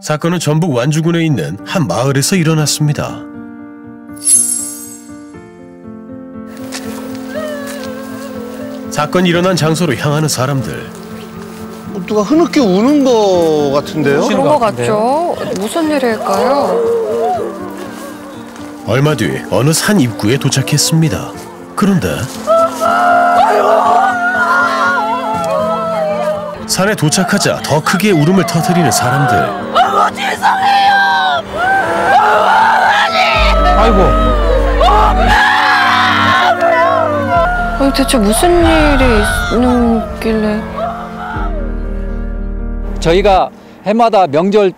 사건은 전북 완주군에 있는 한 마을에서 일어났습니다. 사건이 일어난 장소로 향하는 사람들. 누가 흐느껴 우는 거 같은데요? 그런 거 같죠? 무슨 일일까요? 얼마 뒤 어느 산 입구에 도착했습니다. 그런데 산에 도착하자 더 크게 울음을 터뜨리는 사람들. 어머, 죄송해요. 아이고. 아니, 대체 무슨 일이 있길래? 저희가 해마다 명절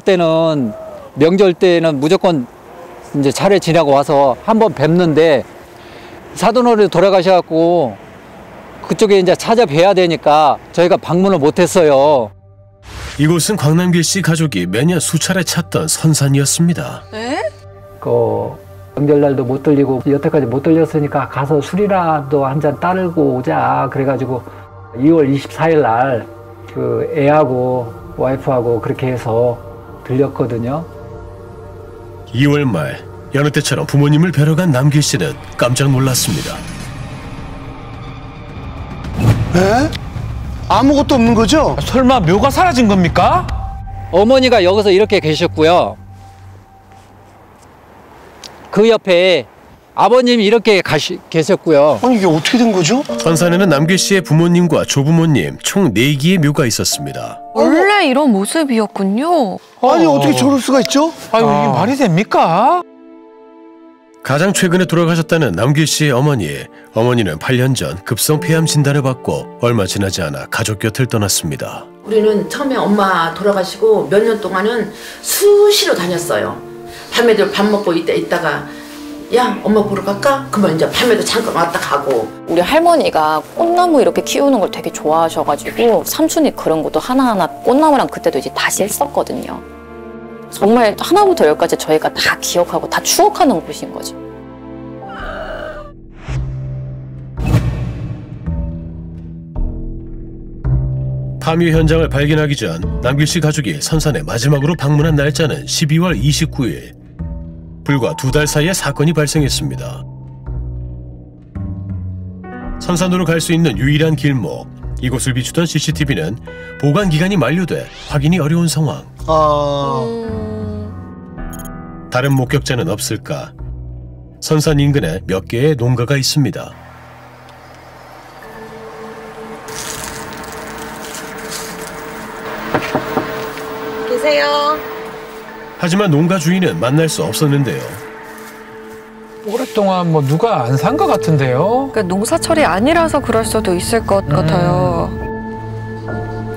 때는 무조건 이제 차례 지나고 와서 한번 뵙는데 사돈어른이 돌아가셔갖고 그쪽에 이제 찾아뵈야 되니까 저희가 방문을 못했어요. 이곳은 광남길 씨 가족이 매년 수차례 찾던 선산이었습니다. 에? 명절날도 못 들리고 여태까지 못 들렸으니까 가서 술이라도 한 잔 따르고 오자. 그래가지고 2월 24일 날 그 애하고 와이프하고 그렇게 해서 들렸거든요. 2월 말 여느 때처럼 부모님을 뵈러 간 남길 씨는 깜짝 놀랐습니다. 에? 아무것도 없는 거죠? 설마 묘가 사라진 겁니까? 어머니가 여기서 이렇게 계셨고요. 그 옆에 아버님이 이렇게 계셨고요. 아니 이게 어떻게 된 거죠? 선산에는 남길 씨의 부모님과 조부모님 총 4기의 묘가 있었습니다. 원래 이런 모습이었군요. 아니 어떻게 저럴 수가 있죠? 아유, 이게 말이 됩니까? 가장 최근에 돌아가셨다는 남길 씨의 어머니는 8년 전 급성 폐암 진단을 받고 얼마 지나지 않아 가족 곁을 떠났습니다. 우리는 처음에 엄마 돌아가시고 몇 년 동안은 수시로 다녔어요. 밤에도 밥 먹고 있다가 야, 엄마 보러 갈까? 그러면 이제 밤에도 잠깐 왔다 가고. 우리 할머니가 꽃나무 이렇게 키우는 걸 되게 좋아하셔가지고 삼촌이 그런 것도 하나하나 꽃나무랑 그때도 이제 다시 했었거든요. 정말 하나부터 열까지 저희가 다 기억하고 다 추억하는 곳인 거죠. 파묘 현장을 발견하기 전 남길 씨 가족이 선산에 마지막으로 방문한 날짜는 12월 29일. 불과 2달 사이에 사건이 발생했습니다. 선산으로 갈 수 있는 유일한 길목, 이곳을 비추던 CCTV는 보관 기간이 만료돼 확인이 어려운 상황. 다른 목격자는 없을까? 선산 인근에 몇 개의 농가가 있습니다. 계세요. 하지만 농가 주인은 만날 수 없었는데요. 오랫동안 뭐 누가 안 산 것 같은데요? 그러니까 농사철이 아니라서 그럴 수도 있을 것 같아요.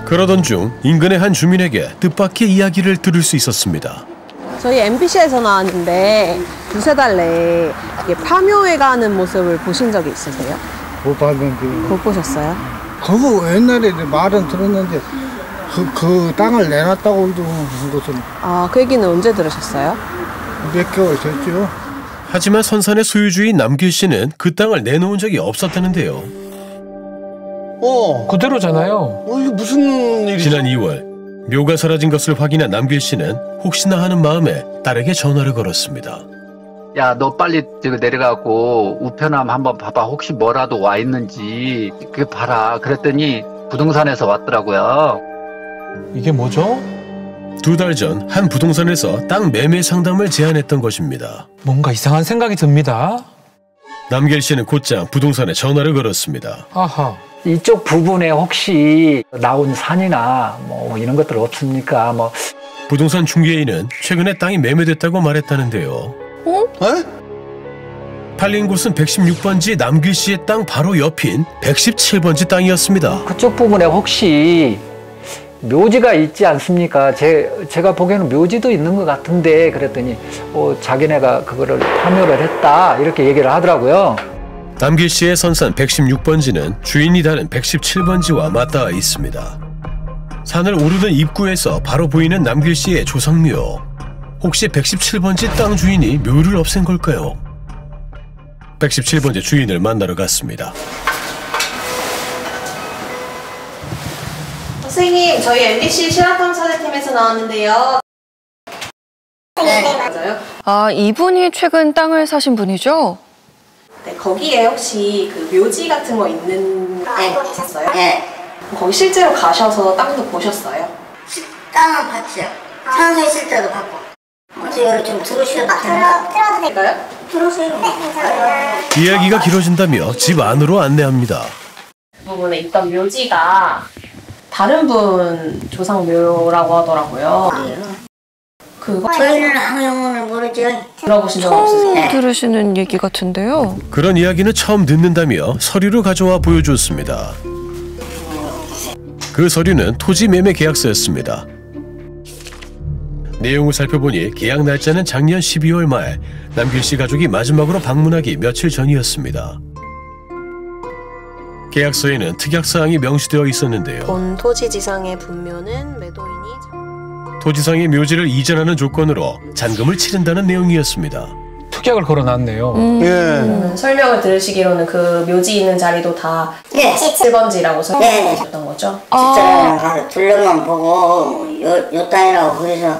그러던 중 인근의 한 주민에게 뜻밖의 이야기를 들을 수 있었습니다. 저희 MBC에서 나왔는데 두세 달 내에 파묘에 가는 모습을 보신 적이 있으세요? 못 봤는데. 못 보셨어요? 그거 옛날에 말은 들었는데 그 땅을 내놨다고 한 것은 아, 그 얘기는 언제 들으셨어요? 몇 개월 됐죠. 하지만 선산의 소유주인 남길 씨는 그 땅을 내놓은 적이 없었다는데요. 그대로잖아요. 이게 무슨 일이지? 지난 2월 묘가 사라진 것을 확인한 남길 씨는 혹시나 하는 마음에 딸에게 전화를 걸었습니다. 야, 너 빨리 저기 내려가고 우편함 한번 봐봐. 혹시 뭐라도 와 있는지 그게 봐라. 그랬더니 부동산에서 왔더라고요. 이게 뭐죠? 2달 전 한 부동산에서 땅 매매 상담을 제안했던 것입니다. 뭔가 이상한 생각이 듭니다. 남길 씨는 곧장 부동산에 전화를 걸었습니다. 아하. 이쪽 부분에 혹시 나온 산이나 뭐 이런 것들 없습니까? 뭐 부동산 중개인은 최근에 땅이 매매됐다고 말했다는데요. 에? 팔린 곳은 116번지 남길 씨의 땅 바로 옆인 117번지 땅이었습니다. 그쪽 부분에 혹시 묘지가 있지 않습니까? 제가 보기에는 묘지도 있는 것 같은데 그랬더니 자기네가 그거를 파묘를 했다 이렇게 얘기를 하더라고요. 남길 씨의 선산 116번지는 주인이 다른 117번지와 맞닿아 있습니다. 산을 오르는 입구에서 바로 보이는 남길 씨의 조상묘. 혹시 117번지 땅 주인이 묘를 없앤 걸까요? 117번지 주인을 만나러 갔습니다. 선생님, 저희 MBC 실화탐사대팀에서 나왔는데요. 네, 맞아요. 아, 이분이 최근 땅을 사신 분이죠? 네, 거기에 혹시 그 묘지 같은 거 있는 거 있었어요? 네. 거기 실제로 가셔서 땅도 보셨어요? 땅은 봤죠. 산소 있을 때도 봤고. 여기 좀 들어오시면 들어도 될까요? 들어오세요. 이야기가 길어진다며 집 안으로 안내합니다. 그 부분에 있던 묘지가 다른 분 조상묘라고 하더라고요. 그거 저희는 아무 영혼을 모르죠. 들어보신 적 처음 없으세요? 들으시는 얘기 같은데요. 그런 이야기는 처음 듣는다며 서류를 가져와 보여줬습니다. 그 서류는 토지 매매 계약서였습니다. 내용을 살펴보니 계약 날짜는 작년 12월 말 남길 씨 가족이 마지막으로 방문하기 며칠 전이었습니다. 계약서에는 특약사항이 명시되어 있었는데요. 본 토지지상의 분묘는 매도인이 토지상의 묘지를 이전하는 조건으로 잔금을 치른다는 내용이었습니다. 특약을 걸어놨네요. 예. 설명을 들으시기로는 그 묘지 있는 자리도 다 네. 7번지라고 설명하셨던 거죠? 집사람이랑 가서 둘러만 보고 요 땅이라고 그래서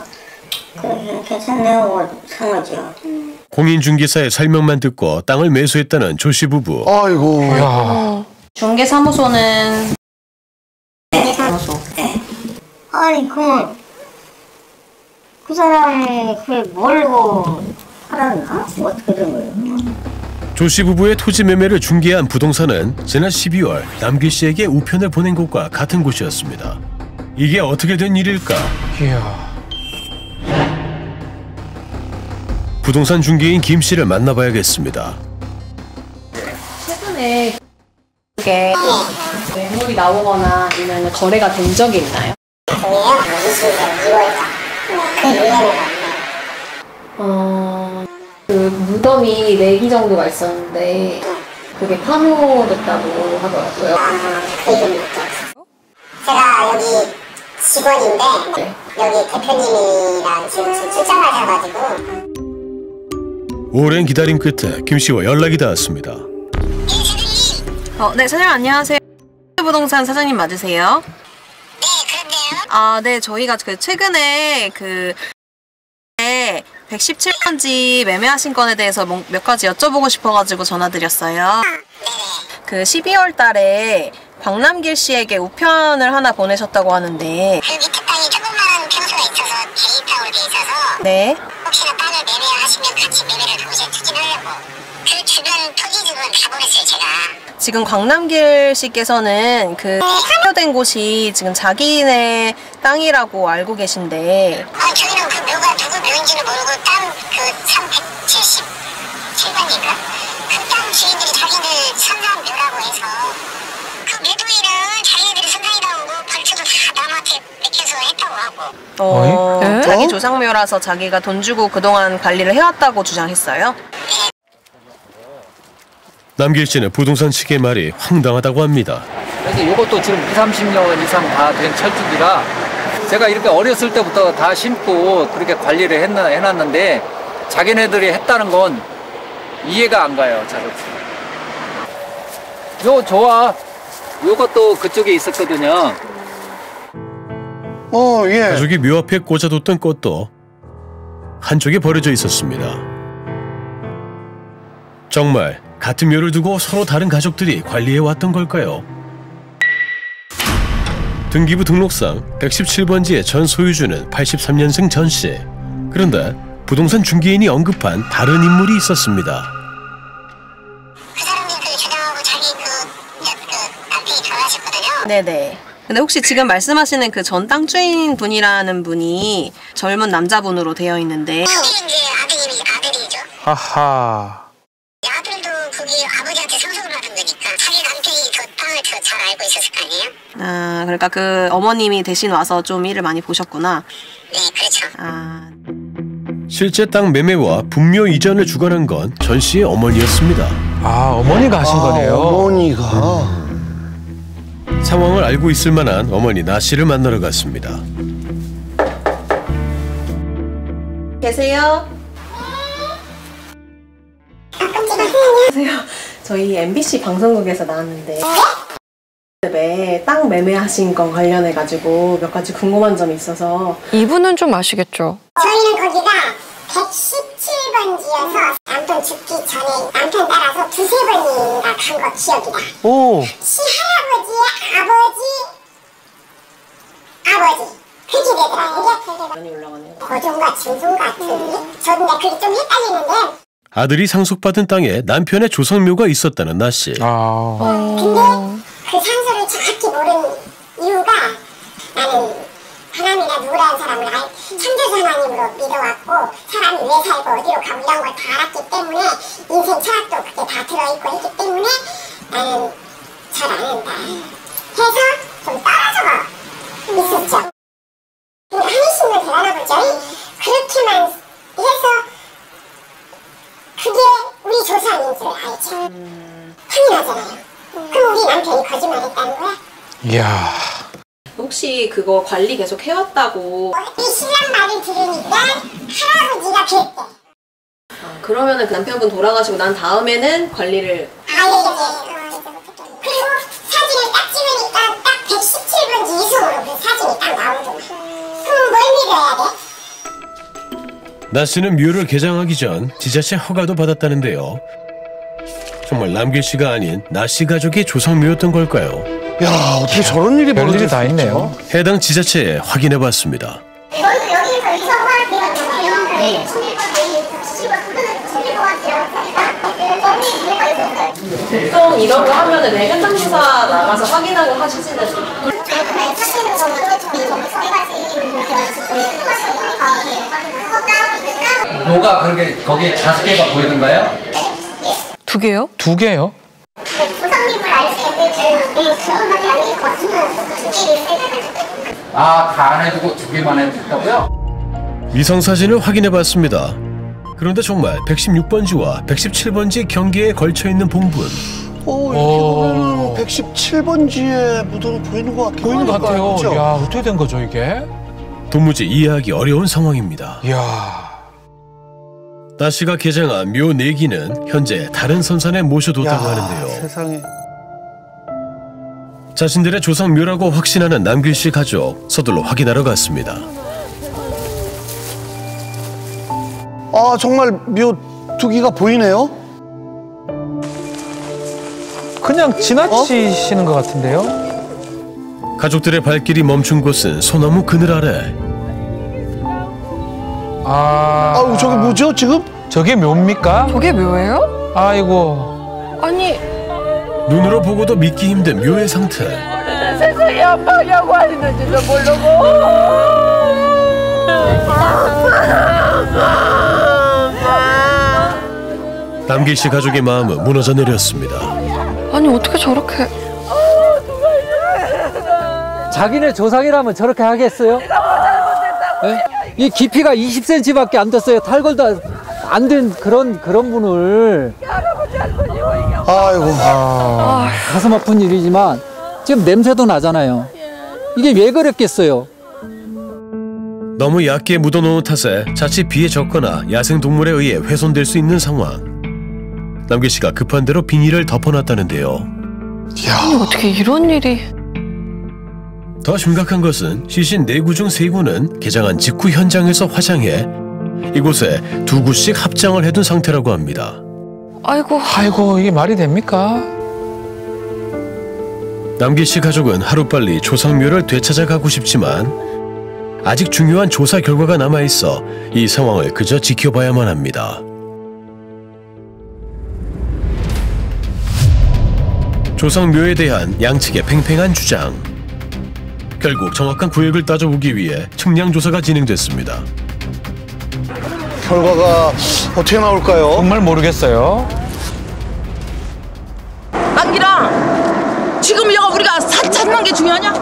괜찮네요 하고 산 거죠. 공인중개사의 설명만 듣고 땅을 매수했다는 조 씨 부부. 아이고. 이야. 중개사무소는 사무소. 아니 그 사람이 그게 모르고 하라는가? 어떻게 된 거예요? 조 씨 부부의 토지 매매를 중개한 부동산은 지난 12월 남길 씨에게 우편을 보낸 곳과 같은 곳이었습니다. 이게 어떻게 된 일일까? 이야. 부동산 중개인 김 씨를 만나봐야겠습니다. 최근에 그게 매물이 나오거나 아니면 거래가 된 적이 있나요? 그 무덤이 4기 정도가 있었는데 그게 파묘됐다고 하더라고요. 제가 여기 직원인데 네. 여기 대표님이랑 지금 출장 가셔가지고 오랜 기다림 끝에 김 씨와 연락이 닿았습니다. 네, 사장님 안녕하세요. 부동산 사장님 맞으세요? 네 그런데요. 아, 네, 저희가 최근에 117번지 매매하신 건에 대해서 몇 가지 여쭤보고 싶어가지고 전화드렸어요. 그 12월 달에 광남길 씨에게 우편을 하나 보내셨다고 하는데 그 밑에 땅이 조그마한 평수가 있어서 대입하고 돼 있어서 네. 혹시나 땅을 매매하시면 같이 매매를 동시에 추진하려고 그 주변 토지들은 다 보냈어요 제가. 지금 광남길 씨께서는 그 파묘된 곳이 지금 자기네 땅이라고 알고 계신데 저희는 그 묘가 누구 묘인지는 모르고 땅 그 377번인가? 그 땅 주인들이 자기들 선상 묘라고 해서 그 매도일은 자기네들이 선상이라고 하고 벌초도 다 남한테 맡겨서 했다고 하고 자기 조상묘라서 자기가 돈 주고 그동안 관리를 해왔다고 주장했어요. 남길 씨는 부동산 측의 말이 황당하다고 합니다. 그래서 이것도 지금 20, 30년 이상 다 된 철쭉이라 제가 이렇게 어렸을 때부터 다 심고 그렇게 관리를 해놨는데 자기네들이 했다는 건 이해가 안 가요. 요 좋아. 요것도 그쪽에 있었거든요. 예. 가족이 묘 앞에 꽂아뒀던 꽃도 한쪽에 버려져 있었습니다. 정말 같은 묘를 두고 서로 다른 가족들이 관리해왔던 걸까요? 등기부 등록상 117번지의 전 소유주는 83년생 전 씨. 그런데 부동산 중개인이 언급한 다른 인물이 있었습니다. 그 사람이 그 주장하고 자기 남편이 결혼하셨거든요. 네네. 근데 혹시 지금 말씀하시는 그 전 땅 주인 분이라는 분이 젊은 남자분으로 되어 있는데 이게 이제 아들이죠. 하하. 아들도 거기 아버지한테 상속을 받은 거니까 자기 남편이 그 땅을 더 잘 알고 있었을 거 아니에요? 아, 그러니까 그 어머님이 대신 와서 좀 일을 많이 보셨구나. 네, 그렇죠. 아, 실제 땅 매매와 분묘 이전을 주관한 건 전 씨의 어머니였습니다. 아, 어머니가 하신 거네요. 어머니가. 상황을 알고 있을 만한 어머니 나 씨를 만나러 갔습니다. 계세요? 안녕하세요. 저희 MBC 방송국에서 나왔는데 땅 매매하신 건 관련해가지고 몇 가지 궁금한 점이 있어서 이분은 좀 아시겠죠? 저희는 거기가 117번지여서 남편 죽기 전에 남편 따라서 두세 번인가 간 거 기억이다. 오. 시할아버지의 아버지 그게 되더라. 고종과 증손 같은 저도 그게 좀 헷갈리는데 아들이 상속받은 땅에 남편의 조상묘가 있었다는 나씨. 근데 그 상소를 정확히 모르는 이유가 나는 하나님이나 누구라는 사람을 천재수 하나님으로 믿어왔고 사람이 왜 살고 어디로 가고 이런 걸 다 알았기 때문에 인생 철학도 그게 다 들어있고 했기 때문에 나는 잘 아는다 해서 좀 떨어져 있었죠. 근데 하늘신도 대단한 거죠. 그렇게만 해서 그게 우리 조상인 줄 알죠. 당연하잖아요. 그럼 우리 남편이 거짓말했다는 거야? 이야. 혹시 그거 관리 계속 해왔다고? 이 신랑 말을 들으니까 할아버지가 그랬대. 그러면은 그 남편분 돌아가시고 난 다음에는 관리를 그리고 사진을 딱 찍으니까 딱 117번지 이송으로 그 사진이 딱 나오더만. 그럼 뭘 믿어야 돼? 나씨는 묘를 개장하기 전 지자체 허가도 받았다는데요. 정말 남길 씨가 아닌 나씨 가족이 조상묘였던 걸까요? 야, 어떻게 저런 일이 별일이 벌어질 다 수 있네요. 있죠? 해당 지자체에 확인해봤습니다. 보통 이런 거 하면은 내 현장 조사 나가서 확인하고 하시지는 묘가 그렇게 거기에 5개가 보이는가요? 2개요? 2개요? 아, 다 안 해두고 2개만 해뒀다고요? 위성사진을 확인해봤습니다. 그런데 정말 116번지와 117번지 경계에 걸쳐있는 봉분. 이렇게 보면은 117번지에 무덤이 보이는 것 같긴 보이는 것 하니까, 같아요. 그렇죠? 야, 어떻게 된 거죠, 이게? 도무지 이해하기 어려운 상황입니다. 이야. 나씨가 개장한 묘 4기는 현재 다른 선산에 모셔뒀다고 야, 하는데요. 세상에. 자신들의 조상묘라고 확신하는 남길씨 가족 서둘러 확인하러 갔습니다. 아, 정말 묘 2기가 보이네요? 그냥 지나치시는 것 같은데요? 가족들의 발길이 멈춘 곳은 소나무 그늘 아래. 아우, 저게 뭐죠, 지금? 저게 묘입니까? 저게 묘예요? 아이고. 아니 눈으로 보고도 믿기 힘든 묘의 상태. 세상에 아빠냐고 하는지도 모르고. 남길씨 가족의 마음은 무너져 내렸습니다. 아니 어떻게 저렇게 자기네 조상이라면 저렇게 하겠어요? 네? 이 깊이가 20cm밖에 안 됐어요. 탈골도 안 된 그런 분을. 아이고. 가슴 아픈 일이지만 지금 냄새도 나잖아요. 이게 왜 그랬겠어요? 너무 얕게 묻어놓은 탓에 자칫 비에 젖거나 야생동물에 의해 훼손될 수 있는 상황. 남길씨가 급한 대로 비닐을 덮어놨다는데요. 아니 어떻게 이런 일이. 더 심각한 것은 시신 4구 중 3구는 개장한 직후 현장에서 화장해 이곳에 2구씩 합장을 해둔 상태라고 합니다. 아이고, 이게 말이 됩니까? 남길씨 가족은 하루빨리 조상묘를 되찾아가고 싶지만 아직 중요한 조사 결과가 남아있어 이 상황을 그저 지켜봐야만 합니다. 조상묘에 대한 양측의 팽팽한 주장. 결국 정확한 구역을 따져보기 위해 측량조사가 진행됐습니다. 결과가 어떻게 나올까요? 정말 모르겠어요. 남기랑 지금 이거 우리가 찾는 게 중요하냐?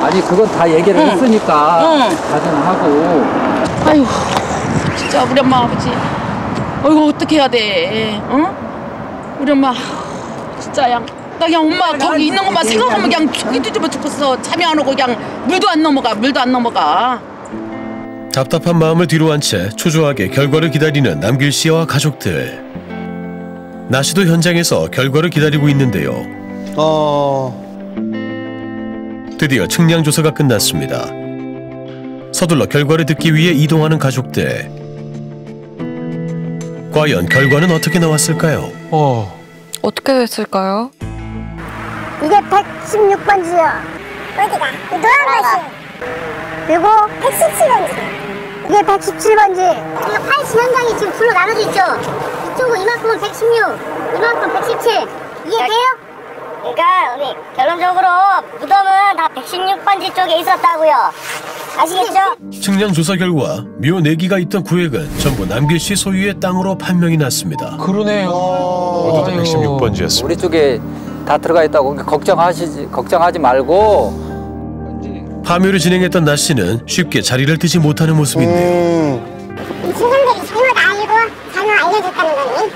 아니 그건 다 얘기를 했으니까 가정하고. 아이고 진짜 우리 엄마 아버지 어이구 어떻게 해야 돼? 응? 우리 엄마 진짜 나 그냥 엄마 거기 있는 것만 생각하면 그냥 속이 뒤집어 죽겠어. 잠이 안 오고 그냥 물도 안 넘어가. 답답한 마음을 뒤로 한 채 초조하게 결과를 기다리는 남길씨와 가족들. 나씨도 현장에서 결과를 기다리고 있는데요. 드디어 측량조사가 끝났습니다. 서둘러 결과를 듣기 위해 이동하는 가족들. 과연 결과는 어떻게 나왔을까요? 어떻게 됐을까요? 이게 116번지요. 어디가? 노란 것이. 그리고 117번지. 이게 117번지. 이거 팔 진영장이 지금 둘로 나눠져 있죠? 이쪽은 이만큼은 116, 이만큼 117. 이해돼요? 그러니까 우리 결론적으로 무덤은 다 116번지 쪽에 있었다고요. 아시겠죠? 측량 조사 결과 묘 4기가 있던 구획은 전부 남길씨 소유의 땅으로 판명이 났습니다. 그러네요. 모두 다 116번지였습니다. 우리 쪽에 다 들어가 있다고 걱정하지 말고. 파묘를 진행했던 나 씨는 쉽게 자리를 뜨지 못하는 모습인데요. 이 조상들이 잘못 알고 잘못 알려줬다는 거니?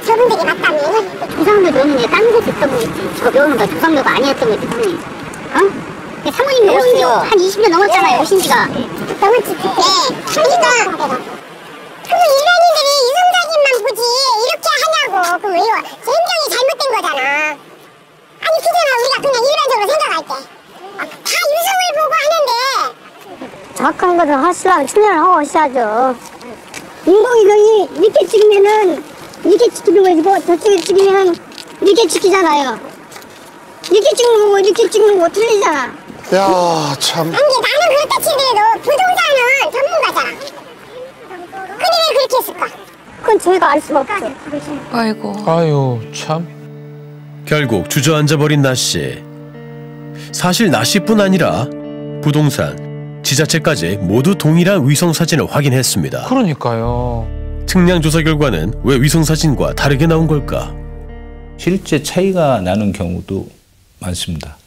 저분들이 맞다면 조상들 묘는 왜 딴 곳에 있던 거겠지. 저 묘는 다 조상묘가 아니었던 거지 당연히. 어? 사모님이 오신 지 한 20년 넘었잖아요. 오신 지가. 넘었지. 네. 그러니까 그럼 일반인들이 이성자님만 보지 이렇게 하냐고. 그럼 왜요? 제 행정이 잘못된 거잖아. 아니 그잖아. 우리가 그냥 일반적으로 생각할게. 다 유성을 보고 하는데 정확한 것을 하시려면 측량을 하고 하셔야죠. 인공위성이 이렇게 찍으면은 이렇게 찍히는 거고 저쪽에 찍으면은 이렇게 찍히잖아요. 이렇게 찍는 거고 이렇게 찍는 거고 틀리잖아. 야, 참. 아니 나는 그렇다 치더라도 부동산은 전문가잖아. 근데 왜 그렇게 했을까? 그건 저희가 알 수가 없죠. 아이고. 아유 참. 결국 주저앉아버린 나 씨. 사실 나 씨뿐 아니라 부동산, 지자체까지 모두 동일한 위성사진을 확인했습니다. 그러니까요. 측량 조사 결과는 왜 위성사진과 다르게 나온 걸까? 실제 차이가 나는 경우도 많습니다.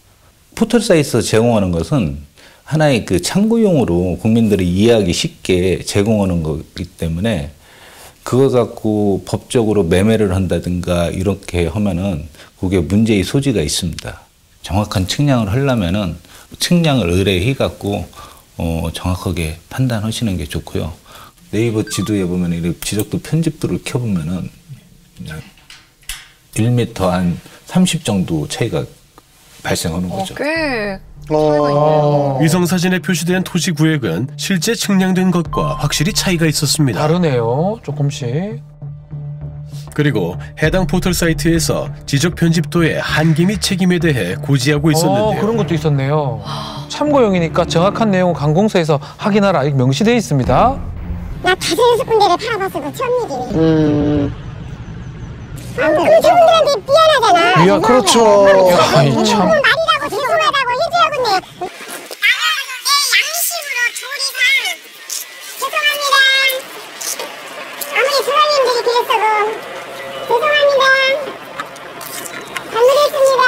포털사이트에서 제공하는 것은 하나의 그 참고용으로 국민들이 이해하기 쉽게 제공하는 거기 때문에 그거 갖고 법적으로 매매를 한다든가 이렇게 하면은 그게 문제의 소지가 있습니다. 정확한 측량을 하려면은 측량을 의뢰해 갖고 정확하게 판단하시는 게 좋고요. 네이버 지도에 보면 이렇게 지적도 편집도를 켜보면은 1m 한 30 정도 차이가 발생하는 거죠. 꽤 위성사진에 표시된 토지 구획은 실제 측량된 것과 확실히 차이가 있었습니다. 다르네요. 조금씩. 그리고 해당 포털 사이트에서 지적 편집도의 한계 및 책임에 대해 고지하고 있었는데요. 그런 것도 있었네요. 참고용이니까 정확한 내용은 관공서에서 확인하라 이렇게 명시되어 있습니다. 나 5-6군데를 팔아봤어. 그 처음 일이네. 그 저분들한테 미안하잖아. 그렇죠. 야, 이 참. 말이라고 죄송하다고 해줘야겠네. 나는 내 양심으로 조리상 죄송합니다. 아무리 조상님들이 그랬어도 죄송합니다. 잘못했습니다.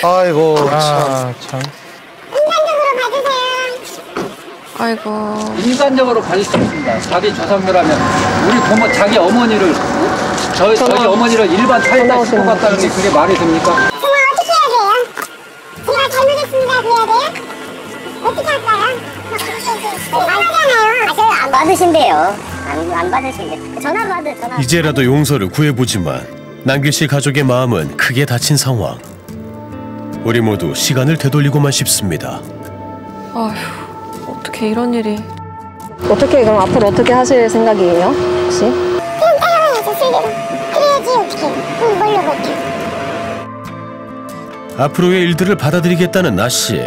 아이고, 참. 인간적으로 봐주세요. 아이고. 인간적으로 가질 수 있습니다. 자기 조상묘라면 우리 부모 자기 어머니를 저희 어머니를 일반 차에다 싣고 갔다는 게 그게 말이 됩니까? 정말 어떻게 해야 돼요? 제가 잘못했습니다 그래야 돼요? 어떻게 할까요? 하잖아요. 안 받으신대요. 안 받으신대. 전화. 이제라도 용서를 구해보지만 남길씨 가족의 마음은 크게 다친 상황. 우리 모두 시간을 되돌리고만 싶습니다. 아휴, 어떻게 이런 일이. 어떻게 그럼 앞으로 어떻게 하실 생각이에요? 혹시? 그냥 따라가야죠 실대로. 그래야지 어떻게. 뭘로 볼게. 앞으로의 일들을 받아들이겠다는 나씨.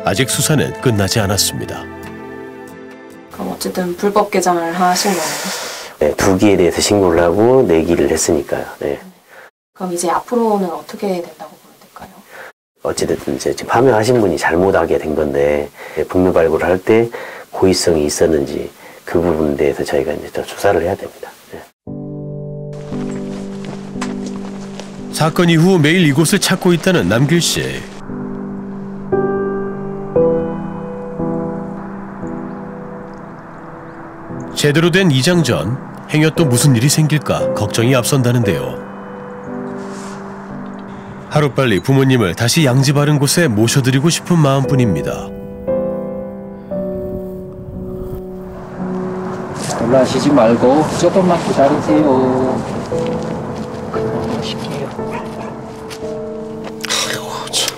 아직 수사는 끝나지 않았습니다. 그럼 어쨌든 불법 개장을 하신 거예요? 네, 2기에 대해서 신고를 하고 4기를 했으니까요. 네. 그럼 이제 앞으로는 어떻게 된다고 보면 될까요? 어찌됐든 이제 지금 파묘하신 분이 잘못하게 된 건데 분묘 발굴을 할 때 고의성이 있었는지 그 부분에 대해서 저희가 이제 더 조사를 해야 됩니다. 네. 사건 이후 매일 이곳을 찾고 있다는 남길씨. 제대로 된 이장 전 행여 또 무슨 일이 생길까 걱정이 앞선다는데요. 하루빨리 부모님을 다시 양지 바른 곳에 모셔드리고 싶은 마음뿐입니다. 놀라시지 말고 조금만 기다리세요.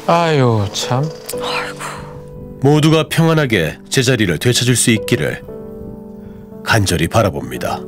아유 참. 모두가 평안하게 제자리를 되찾을 수 있기를 간절히 바라봅니다.